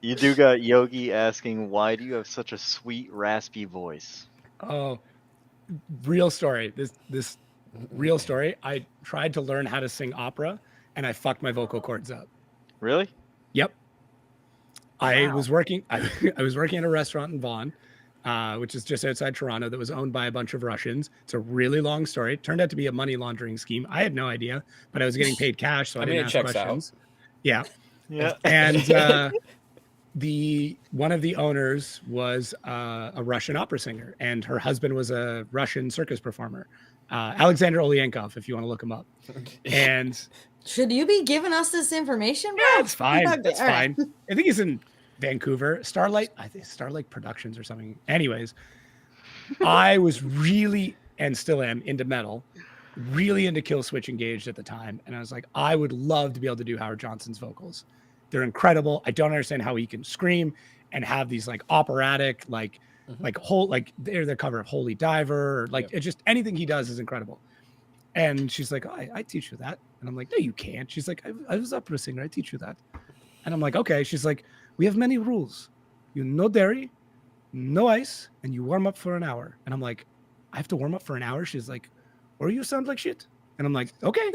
You do got Yogi asking, why do you have such a sweet, raspy voice? Oh, real story. This real story. I tried to learn how to sing opera, and I fucked my vocal cords up. Really? Yep. I Wow. was working. I was working at a restaurant in Vaughan, which is just outside Toronto, that was owned by a bunch of Russians. It's a really long story. It turned out to be a money laundering scheme. I had no idea, but I was getting paid cash, so I mean, didn't it ask checks out. questions. Yeah, Yeah. and the one of the owners was a Russian opera singer, and her husband was a Russian circus performer, Alexander Olyenkov, if you want to look him up. And Should you be giving us this information, bro? yeah, it's fine. Okay, That's all right. fine. I think he's in Vancouver, Starlight. I think Starlight Productions or something. Anyways, I was really and still am into metal, really into Kill Switch Engaged at the time, and I was like, I would love to be able to do Howard Johnson's vocals. They're incredible. I don't understand how he can scream and have these like operatic, like they're the cover of Holy Diver, or like it's just anything he does is incredible. And she's like, oh, I teach you that. And I'm like, no, you can't. She's like, I was opera singer. I teach you that. And I'm like, okay. She's like, we have many rules. You no dairy, no ice, and you warm up for an hour. And I'm like, I have to warm up for an hour? She's like, or you sound like shit. And I'm like, okay,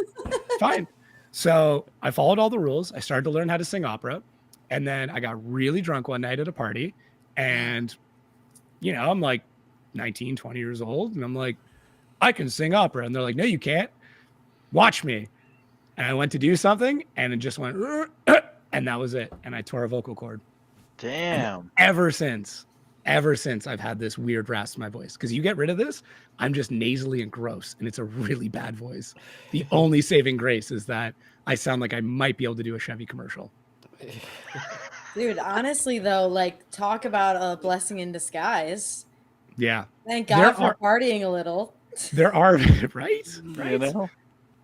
fine. So I followed all the rules. I started to learn how to sing opera. And then I got really drunk one night at a party. And, you know, I'm like 19, 20 years old. And I'm like, I can sing opera. And they're like, no, you can't. Watch me. And I went to do something and it just went, and that was it. And I tore a vocal cord. Damn. And ever since I've had this weird rasp in my voice. Because you get rid of this, I'm just nasally and gross. And it's a really bad voice. The only saving grace is that I sound like I might be able to do a Chevy commercial. Dude, honestly, though, like, talk about a blessing in disguise. Yeah. Thank God for partying a little. There are, right? You know?